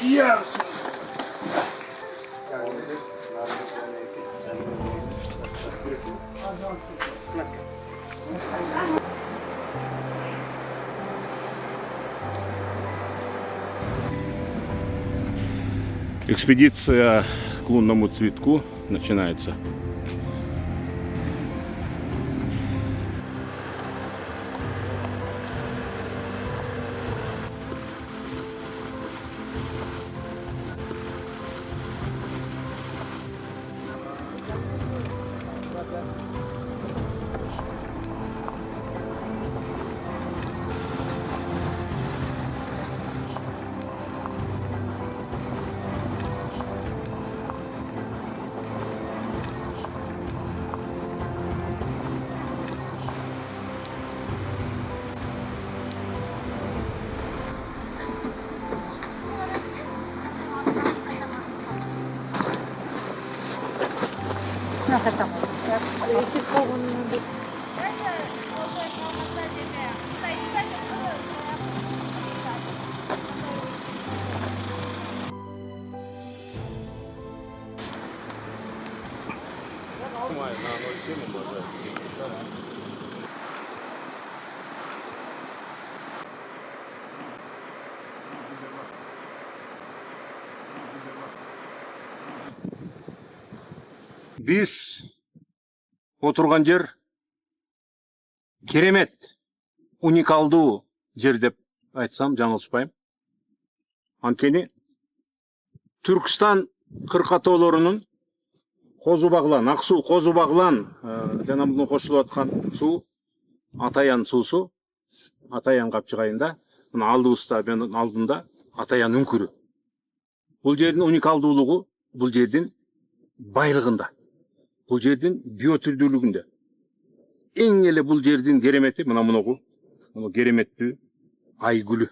Iya. Экспедиция к лунному цветку начинается. Biz отырған жер керемет, уникалдуу жер деп айтсам жаңылышпайм. Анткени Түркістан кыркатоолорунун Козу Баглан, Аксуу Козу Баглан жана муну кошулуп аткан суу Атаян суусу, Атаян капчыгайында, мына алдыбызда мен алдымда Атаян үңкүрү. Бул жердин уникалдуулугу бул жердин байлыгында. Бул жердин биотүрдүүлүгүндө. Эң эле бул жердин керемети мына мунугу, муну кереметтүү айгүлү.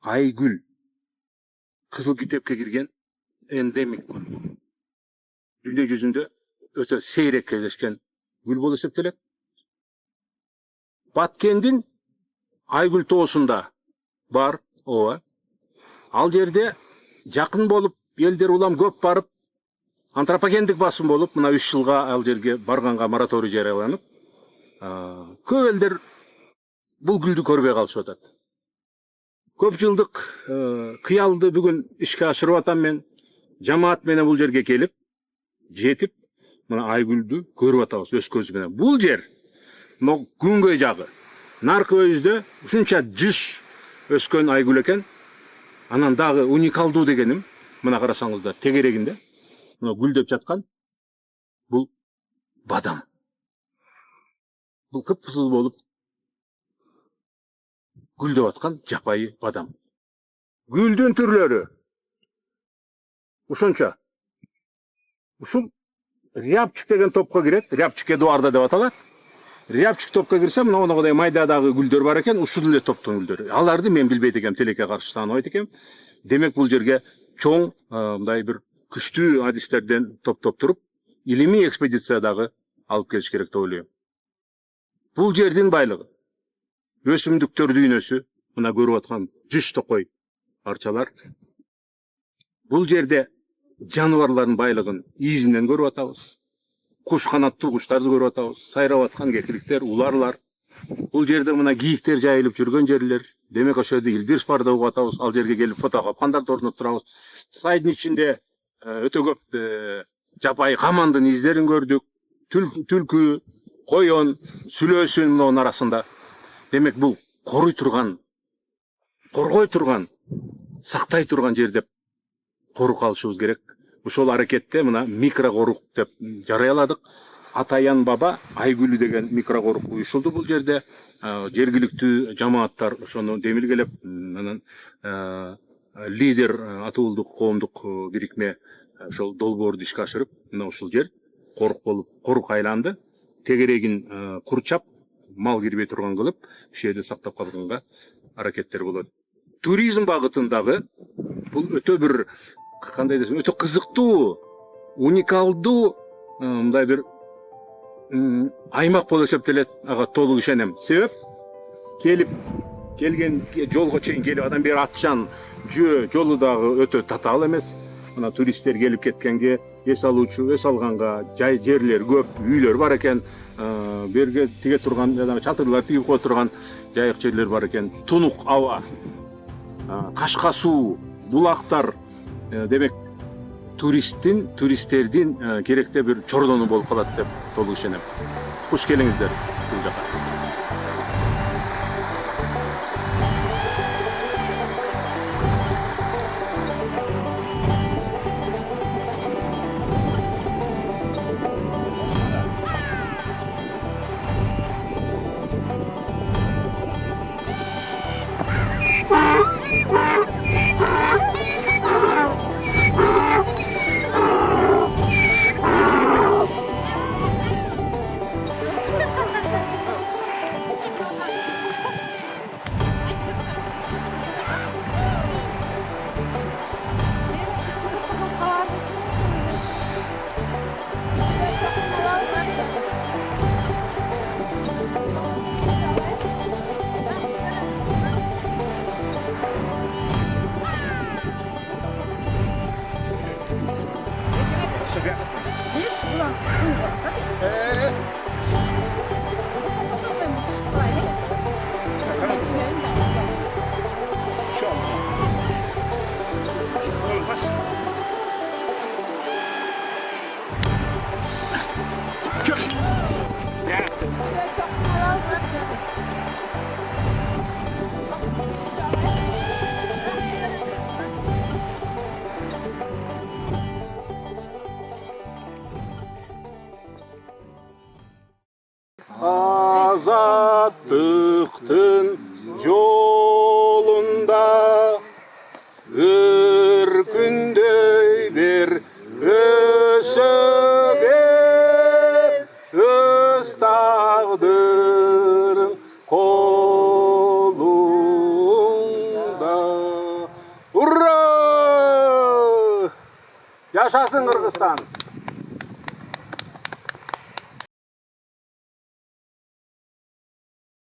Айгүл кызыл китепке кирген эндемик гүл. Дүйнө жүзүндө өтө сейрек кездешкен гүл болуп эсептелет. Баткендин Айгүл тоосунда бар, ооба. Ал жерде жакын болуп, элдер улам көп барып, антропогендик басым болуп, мына 3 жылга ал жерге барганга мораторий жарыяланып, көп элдер бул гүлдү көрбөй калышып атат. Көп жылдык кыялды бүгүн ишке ашырып атам мен. Жамаат менен бул жерге келип, жетип, мына Айгүлдү көрүп атабыз өз көзү менен. Бул жер мына күнгөй жагы. Наркы өйүздө ушунча жүз өскөн Айгүл экен. Анан дагы уникалдуу дегеним, мына карасаңыздар, тегерегинде мына гүлдөп жаткан бул бадам. Бул кыпкызыл болуп гүлдөп аткан жапайы бадам. Гүлдүн түрлөрү ушунча. Ушул рябчик деген топко кирет, рябчик Эдуарда деп аталат. Рябчик топко кирсе, мынагындай майдадагы гүлдөр бар экен, ушул эле топтун гүлдөрү. Аларды мен билбейт экем, тилекке каршы тааныбайт экем. Демек бул жерге чоң мындай бир күчтүү адистерден топтоп туруп, илимий экспедициядагы алып келиш керек деп ойлойм. Бул жердин байлыгы, өсүмдүктөр дүйнөсү, мына көрүп аткан жүз токой арчалар. Бул жерде жаныбарлардын байлыгын изинен көрүп атабыз. Куш канаттуу куштарды көрүп атабыз. Сайрап аткан кекиликтер, уларлар. Бул жерде мына кийиктер жайылып жүргөн жерлер. Демек ошол жерде илбирс бар деп атабыз. Ал жерге келип фото капкандарды орнотуп турабыз. Сайдын ичинде өтө көп жапайы камандын издерин көрдүк. Түлкү, коён, сүлөөсүн мунун арасында. Демек бул коргой турган, сактай турган жер деп корук алышыбыз керек. Ошол аракетте мына микрокорук деп жарыяладык. Атаян баба Айгүлү деген микрокорук уюшулду бул жерде. Жергиликтүү жамааттар ошону демилгелеп, анан лидер атуулдук коомдук бирикме ошол долбоорду ишке ашырып, мына ушул жер корук болуп, корук айланды. Тегерегин курчап, мал кирбей турган кылып, ушул жерде сактап калганга аракеттер болот. Туризм багытындагы бул өтө бир кандай десем, өтө кызыктуу, уникалдуу мындай бир аймак болуп эсептелет. Ага толук ишенем. Себеп келип келген жолго чейин келип анан бери атчан жөө жолу дагы өтө татаал эмес. Мына туристтер келип кеткенге эс алганга жай жерлер көп, үйлөр бар экен. Берге тиге турган чатырлар тигип кое турган жайык жерлер бар экен. Тунук аба, кашка суу, булактар, демек туристтердин керектүү бир чордону болуп калат деп толук ишенем. Куш келиңиздер бул жака. Azatlıktın yolunda bir günde bir ösöge öz tağdırın kolunda. Urra! Yaşasın Kırgızstan!